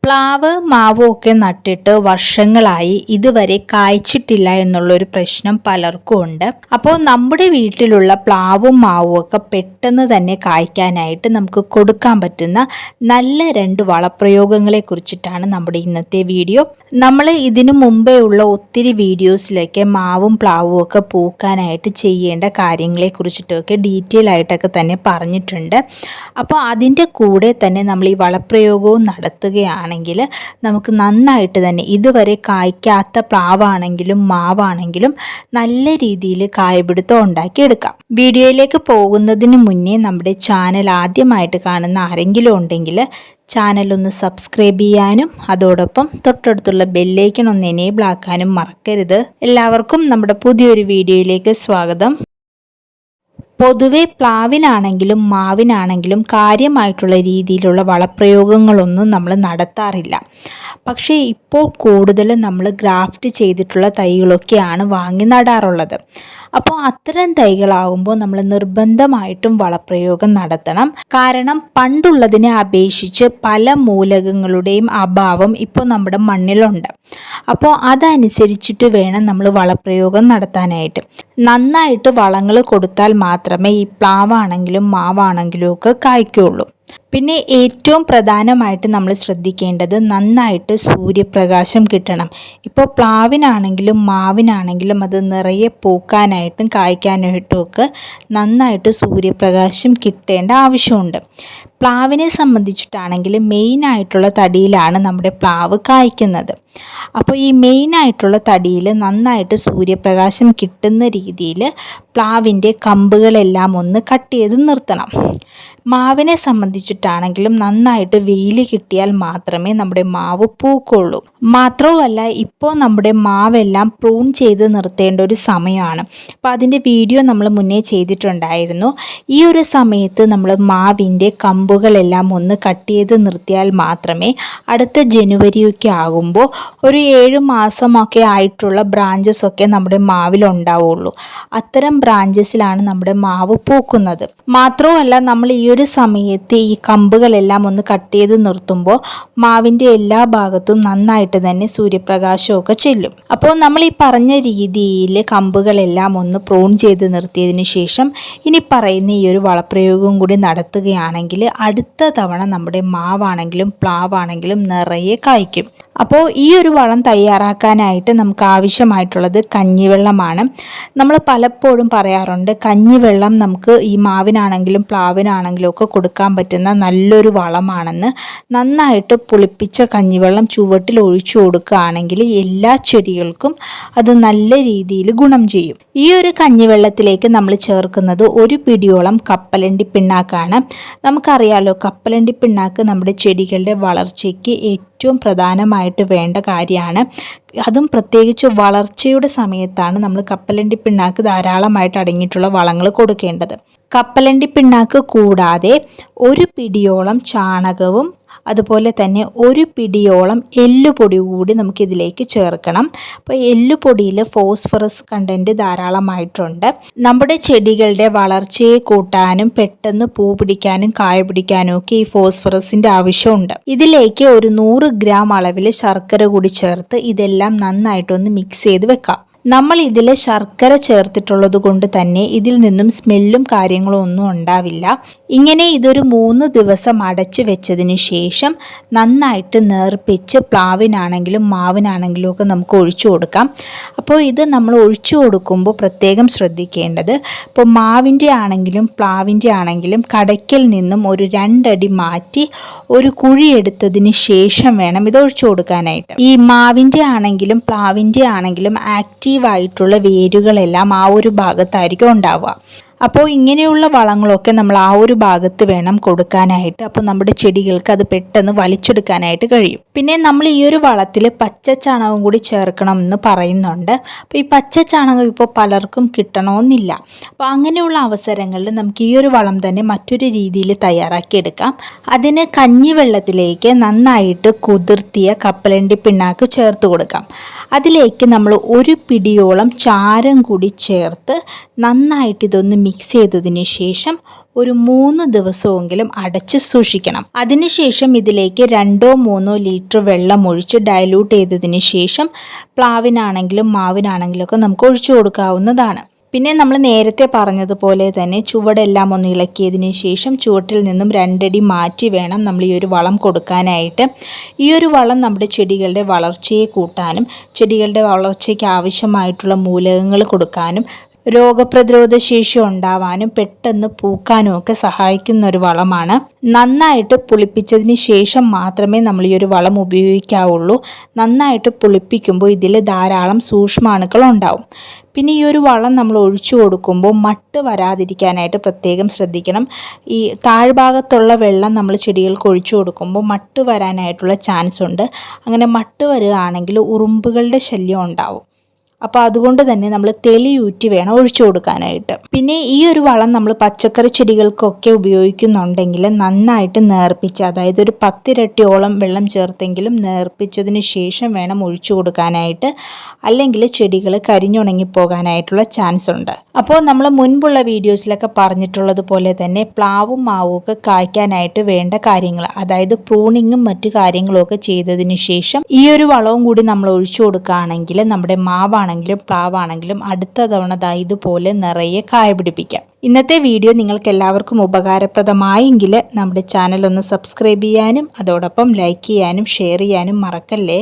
പ്ലാവ് മാവ് ഒക്കെ നട്ടിട്ട് വർഷങ്ങളായി ഇതുവരെ കായ്ച്ചിട്ടില്ല എന്നുള്ളൊരു പ്രശ്നം പലർക്കും ഉണ്ട്. അപ്പോൾ നമ്മുടെ വീട്ടിലുള്ള പ്ലാവും മാവും ഒക്കെ പെട്ടെന്ന് തന്നെ കായ്ക്കാനായിട്ട് നമുക്ക് കൊടുക്കാൻ പറ്റുന്ന നല്ല 2 വളപ്രയോഗങ്ങളെ കുറിച്ചിട്ടാണ് നമ്മുടെ ഇന്നത്തെ വീഡിയോ. നമ്മൾ ഇതിനു മുമ്പേ ഉള്ള ഒത്തിരി വീഡിയോസിലൊക്കെ മാവും പ്ലാവും ഒക്കെ പൂക്കാനായിട്ട് ചെയ്യേണ്ട കാര്യങ്ങളെ കുറിച്ചിട്ടൊക്കെ ഡീറ്റെയിൽ ആയിട്ടൊക്കെ തന്നെ പറഞ്ഞിട്ടുണ്ട്. അപ്പോൾ അതിൻ്റെ കൂടെ തന്നെ നമ്മൾ ഈ വളപ്രയോഗവും നടത്തുകയാണ് ണെങ്കിൽ നമുക്ക് നന്നായിട്ട് തന്നെ ഇതുവരെ കായ്ക്കാത്ത പ്ലാവാണെങ്കിലും മാവാണെങ്കിലും നല്ല രീതിയിൽ കായപിടുത്തം ഉണ്ടാക്കിയെടുക്കാം. വീഡിയോയിലേക്ക് പോകുന്നതിന് മുന്നേ നമ്മുടെ ചാനൽ ആദ്യമായിട്ട് കാണുന്ന ആരെങ്കിലും ഉണ്ടെങ്കിൽ ചാനൽ ഒന്ന് സബ്സ്ക്രൈബ് ചെയ്യാനും അതോടൊപ്പം തൊട്ടടുത്തുള്ള ബെല്ലൈക്കൺ ഒന്ന് എനേബിൾ ആക്കാനും മറക്കരുത്. എല്ലാവർക്കും നമ്മുടെ പുതിയൊരു വീഡിയോയിലേക്ക് സ്വാഗതം. പൊതുവെ പ്ലാവിനാണെങ്കിലും മാവിനാണെങ്കിലും കാര്യമായിട്ടുള്ള രീതിയിലുള്ള വളപ്രയോഗങ്ങളൊന്നും നമ്മൾ നടത്താറില്ല. പക്ഷേ ഇപ്പോൾ കൂടുതലും നമ്മൾ ഗ്രാഫ്റ്റ് ചെയ്തിട്ടുള്ള തൈകളൊക്കെയാണ് വാങ്ങി നടാറുള്ളത്. അപ്പോൾ അത്തരം തൈകളാകുമ്പോൾ നമ്മൾ നിർബന്ധമായിട്ടും വളപ്രയോഗം നടത്തണം. കാരണം പണ്ടുള്ളതിനെ അപേക്ഷിച്ച് പല മൂലകങ്ങളുടെയും അഭാവം ഇപ്പോൾ നമ്മുടെ മണ്ണിലുണ്ട്. അപ്പോൾ അതനുസരിച്ചിട്ട് വേണം നമ്മൾ വളപ്രയോഗം നടത്താനായിട്ട്. നന്നായിട്ട് വളങ്ങൾ കൊടുത്താൽ മാത്രമേ ഈ പ്ലാവാണെങ്കിലും മാവാണെങ്കിലും ഒക്കെ കായ്ക്കുള്ളൂ. പിന്നെ ഏറ്റവും പ്രധാനമായിട്ട് നമ്മൾ ശ്രദ്ധിക്കേണ്ടത് നന്നായിട്ട് സൂര്യപ്രകാശം കിട്ടണം. ഇപ്പോൾ പ്ലാവിനാണെങ്കിലും മാവിനാണെങ്കിലും അത് നിറയെ പൂക്കാനായിട്ടും കായ്ക്കാനായിട്ടും ഒക്കെ നന്നായിട്ട് സൂര്യപ്രകാശം കിട്ടേണ്ട ആവശ്യമുണ്ട്. പ്ലാവിനെ സംബന്ധിച്ചിട്ടാണെങ്കിൽ മെയിനായിട്ടുള്ള തടിയിലാണ് നമ്മുടെ പ്ലാവ് കായ്ക്കുന്നത്. അപ്പോൾ ഈ മെയിനായിട്ടുള്ള തടിയിൽ നന്നായിട്ട് സൂര്യപ്രകാശം കിട്ടുന്ന രീതിയിൽ പ്ലാവിൻ്റെ കമ്പുകളെല്ലാം ഒന്ന് കട്ട് ചെയ്ത് നിർത്തണം. മാവിനെ സംബന്ധിച്ചിട്ടാണെങ്കിലും നന്നായിട്ട് വെയിൽ കിട്ടിയാൽ മാത്രമേ നമ്മുടെ മാവ് പൂക്കുള്ളൂ. മാത്രവുമല്ല ഇപ്പോൾ നമ്മുടെ മാവെല്ലാം പ്രൂൺ ചെയ്ത് നിർത്തേണ്ട ഒരു സമയമാണ്. അപ്പോൾ അതിൻ്റെ വീഡിയോ നമ്മൾ മുന്നേ ചെയ്തിട്ടുണ്ടായിരുന്നു. ഈ ഒരു സമയത്ത് നമ്മൾ മാവിൻ്റെ കമ്പുകളെല്ലാം ഒന്ന് കട്ട് ചെയ്ത് നിർത്തിയാൽ മാത്രമേ അടുത്ത ജനുവരിയൊക്കെ ആകുമ്പോൾ ഒരു 7 മാസമൊക്കെ ആയിട്ടുള്ള ബ്രാഞ്ചസ് ഒക്കെ നമ്മുടെ മാവിലുണ്ടാവുള്ളൂ. അത്തരം ബ്രാഞ്ചസിലാണ് നമ്മുടെ മാവ് പൂക്കുന്നത്. മാത്രവുമല്ല നമ്മൾ ഈ ഒരു സമയത്ത് ഈ കമ്പുകളെല്ലാം ഒന്ന് കട്ട് ചെയ്ത് നിർത്തുമ്പോൾ മാവിൻ്റെ എല്ലാ ഭാഗത്തും നന്നായിട്ട് തന്നെ സൂര്യപ്രകാശമൊക്കെ ചെല്ലും. അപ്പോൾ നമ്മൾ ഈ പറഞ്ഞ രീതിയിൽ കമ്പുകളെല്ലാം ഒന്ന് പ്രൂൺ ചെയ്ത് നിർത്തിയതിന് ശേഷം ഇനി പറയുന്ന ഈ ഒരു വളപ്രയോഗവും കൂടി നടത്തുകയാണെങ്കിൽ അടുത്ത തവണ നമ്മുടെ മാവാണെങ്കിലും പ്ലാവാണെങ്കിലും നിറയെ കായ്ക്കും. അപ്പോൾ ഈ ഒരു വളം തയ്യാറാക്കാനായിട്ട് നമുക്ക് ആവശ്യമായിട്ടുള്ളത് കഞ്ഞിവെള്ളമാണ്. നമ്മൾ പലപ്പോഴും പറയാറുണ്ട് കഞ്ഞിവെള്ളം നമുക്ക് ഈ മാവിനാണെങ്കിലും പ്ലാവിനാണെങ്കിലും ഒക്കെ കൊടുക്കാൻ പറ്റുന്ന നല്ലൊരു വളമാണെന്ന്. നന്നായിട്ട് പുളിപ്പിച്ച കഞ്ഞിവെള്ളം ചുവട്ടിൽ ഒഴിച്ചു കൊടുക്കുകയാണെങ്കിൽ എല്ലാ ചെടികൾക്കും അത് നല്ല രീതിയിൽ ഗുണം ചെയ്യും. ഈ ഒരു കഞ്ഞിവെള്ളത്തിലേക്ക് നമ്മൾ ചേർക്കുന്നത് 1 പിടിയോളം കപ്പലണ്ടി പിണ്ണാക്കാണ്. നമുക്കറിയാലോ കപ്പലണ്ടി പിണ്ണാക്ക് നമ്മുടെ ചെടികളുടെ വളർച്ചയ്ക്ക് ഏറ്റവും പ്രധാനമായിട്ട് വേണ്ട കാര്യമാണ്. അതും പ്രത്യേകിച്ച് വളർച്ചയുടെ സമയത്താണ് നമ്മൾ കപ്പലണ്ടി പിണ്ണാക്ക് ധാരാളമായിട്ട് അടങ്ങിയിട്ടുള്ള വളങ്ങൾ കൊടുക്കേണ്ടത്. കപ്പലണ്ടി പിണ്ണാക്ക് കൂടാതെ 1 പിടിയോളം ചാണകവും അതുപോലെ തന്നെ 1 പിടിയോളം എല്ലുപൊടി കൂടി നമുക്കിതിലേക്ക് ചേർക്കണം. അപ്പോൾ എല്ലുപൊടിയിൽ ഫോസ്ഫറസ് കണ്ടൻറ്റ് ധാരാളമായിട്ടുണ്ട്. നമ്മുടെ ചെടികളുടെ വളർച്ചയെ കൂട്ടാനും പെട്ടെന്ന് പൂ പിടിക്കാനും കായ പിടിക്കാനും ഒക്കെ ഈ ഫോസ്ഫറസിൻ്റെ ആവശ്യമുണ്ട്. ഇതിലേക്ക് ഒരു 100 ഗ്രാം അളവിൽ ശർക്കര കൂടി ചേർത്ത് ഇതെല്ലാം നന്നായിട്ടൊന്ന് മിക്സ് ചെയ്ത് വെക്കാം. നമ്മൾ ഇതിൽ ശർക്കര ചേർത്തിട്ടുള്ളത് കൊണ്ട് തന്നെ ഇതിൽ നിന്നും സ്മെല്ലും കാര്യങ്ങളും ഒന്നും ഉണ്ടാവില്ല. ഇങ്ങനെ ഇതൊരു 3 ദിവസം അടച്ചു വെച്ചതിന് ശേഷം നന്നായിട്ട് നേർപ്പിച്ച് പ്ലാവിനാണെങ്കിലും മാവിനാണെങ്കിലും ഒക്കെ നമുക്ക് ഒഴിച്ചു കൊടുക്കാം. അപ്പോൾ ഇത് നമ്മൾ ഒഴിച്ചു കൊടുക്കുമ്പോൾ പ്രത്യേകം ശ്രദ്ധിക്കേണ്ടത് ഇപ്പോൾ മാവിൻ്റെ ആണെങ്കിലും പ്ലാവിൻ്റെ ആണെങ്കിലും കടയ്ക്കൽ നിന്നും ഒരു 2 അടി മാറ്റി ഒരു കുഴി എടുത്തതിന് ശേഷം വേണം ഇത് ഒഴിച്ചു കൊടുക്കാനായിട്ട്. ഈ മാവിൻ്റെ ആണെങ്കിലും പ്ലാവിൻ്റെ ആണെങ്കിലും ആയിട്ടുള്ള വേരുകളെല്ലാം ആ ഒരു ഭാഗത്തായിരിക്കും ഉണ്ടാവുക. അപ്പോൾ ഇങ്ങനെയുള്ള വളങ്ങളൊക്കെ നമ്മൾ ആ ഒരു ഭാഗത്ത് വേണം കൊടുക്കാനായിട്ട്. അപ്പോൾ നമ്മുടെ ചെടികൾക്ക് അത് പെട്ടെന്ന് വലിച്ചെടുക്കാനായിട്ട് കഴിയും. പിന്നെ നമ്മൾ ഈ ഒരു വളത്തിൽ പച്ചച്ചാണകം കൂടി ചേർക്കണം എന്ന് പറയുന്നുണ്ട്. അപ്പോൾ ഈ പച്ചച്ചാണകം ഇപ്പോൾ പലർക്കും കിട്ടണമെന്നില്ല. അപ്പോൾ അങ്ങനെയുള്ള അവസരങ്ങളിൽ നമുക്ക് ഈ ഒരു വളം തന്നെ മറ്റൊരു രീതിയിൽ തയ്യാറാക്കിയെടുക്കാം. അതിന് കഞ്ഞിവെള്ളത്തിലേക്ക് നന്നായിട്ട് കുതിർത്തിയ കപ്പലണ്ടി പിണ്ണാക്ക് ചേർത്ത് കൊടുക്കാം. അതിലേക്ക് നമ്മൾ 1 പിടിയോളം ചാരം കൂടി ചേർത്ത് നന്നായിട്ട് ഇതൊന്ന് മിക്സ് ചെയ്തതിന് ശേഷം ഒരു 3 ദിവസമെങ്കിലും അടച്ച് സൂക്ഷിക്കണം. അതിനുശേഷം ഇതിലേക്ക് 2-3 ലിറ്റർ വെള്ളം ഒഴിച്ച് ഡൈല്യൂട്ട് ചെയ്തതിന് ശേഷം പ്ലാവിനാണെങ്കിലും മാവിനാണെങ്കിലും ഒക്കെ നമുക്ക് ഒഴിച്ചു കൊടുക്കാവുന്നതാണ്. പിന്നെ നമ്മൾ നേരത്തെ പറഞ്ഞതുപോലെ തന്നെ ചുവടെല്ലാം ഒന്ന് ഇളക്കിയതിന് ശേഷം ചുവട്ടിൽ നിന്നും 2 അടി മാറ്റി വേണം നമ്മൾ ഈ ഒരു വളം കൊടുക്കാനായിട്ട്. ഈ ഒരു വളം നമ്മുടെ ചെടികളുടെ വളർച്ചയെ കൂട്ടാനും ചെടികളുടെ വളർച്ചയ്ക്ക് ആവശ്യമായിട്ടുള്ള മൂലകങ്ങൾ കൊടുക്കാനും രോഗപ്രതിരോധ ശേഷി ഉണ്ടാവാനും പെട്ടെന്ന് പൂക്കാനും ഒക്കെ സഹായിക്കുന്ന ഒരു വളമാണ്. നന്നായിട്ട് പുളിപ്പിച്ചതിന് ശേഷം മാത്രമേ നമ്മൾ ഈ ഒരു വളം ഉപയോഗിക്കാവുള്ളൂ. നന്നായിട്ട് പുളിപ്പിക്കുമ്പോൾ ഇതിൽ ധാരാളം സൂക്ഷ്മാണുക്കൾ ഉണ്ടാവും. പിന്നെ ഈ ഒരു വളം നമ്മൾ ഒഴിച്ചു കൊടുക്കുമ്പോൾ മട്ട് വരാതിരിക്കാനായിട്ട് പ്രത്യേകം ശ്രദ്ധിക്കണം. ഈ താഴ്ഭാഗത്തുള്ള വെള്ളം നമ്മൾ ചെടികൾക്ക് ഒഴിച്ചു കൊടുക്കുമ്പോൾ മട്ട് വരാനായിട്ടുള്ള ചാൻസ് ഉണ്ട്. അങ്ങനെ മട്ട് വരികയാണെങ്കിൽ ഉറുമ്പുകളുടെ ശല്യം ഉണ്ടാവും. അപ്പോൾ അതുകൊണ്ട് തന്നെ നമ്മൾ തെളിയൂറ്റി വേണം ഒഴിച്ചു കൊടുക്കാനായിട്ട്. പിന്നെ ഈ ഒരു വളം നമ്മൾ പച്ചക്കറി ചെടികൾക്കൊക്കെ ഉപയോഗിക്കുന്നുണ്ടെങ്കിൽ നന്നായിട്ട് നേർപ്പിച്ച്, അതായത് ഒരു 10 ഇരട്ടിയോളം വെള്ളം ചേർത്തെങ്കിലും നേർപ്പിച്ചതിന് ശേഷം വേണം ഒഴിച്ചു കൊടുക്കാനായിട്ട്. അല്ലെങ്കിൽ ചെടികൾ കരിഞ്ഞുണങ്ങി പോകാനായിട്ടുള്ള ചാൻസ് ഉണ്ട്. അപ്പോൾ നമ്മൾ മുൻപുള്ള വീഡിയോസിലൊക്കെ പറഞ്ഞിട്ടുള്ളതുപോലെ തന്നെ പ്ലാവും മാവും ഒക്കെ കായ്ക്കാനായിട്ട് വേണ്ട കാര്യങ്ങൾ, അതായത് പ്രൂണിങ്ങും മറ്റു കാര്യങ്ങളും ഒക്കെ ചെയ്തതിന് ശേഷം ഈ ഒരു വളവും കൂടി നമ്മൾ ഒഴിച്ചു കൊടുക്കുകയാണെങ്കിൽ നമ്മുടെ മാവാണെങ്കിലും പ്ലാവാണെങ്കിലും അടുത്ത തവണ ഇതുപോലെ നിറയെ കായ പിടിപ്പിക്കാം. ഇന്നത്തെ വീഡിയോ നിങ്ങൾക്ക് എല്ലാവർക്കും ഉപകാരപ്രദമായെങ്കിൽ നമ്മുടെ ചാനൽ ഒന്ന് സബ്സ്ക്രൈബ് ചെയ്യാനും അതോടൊപ്പം ലൈക്ക് ചെയ്യാനും ഷെയർ ചെയ്യാനും മറക്കല്ലേ.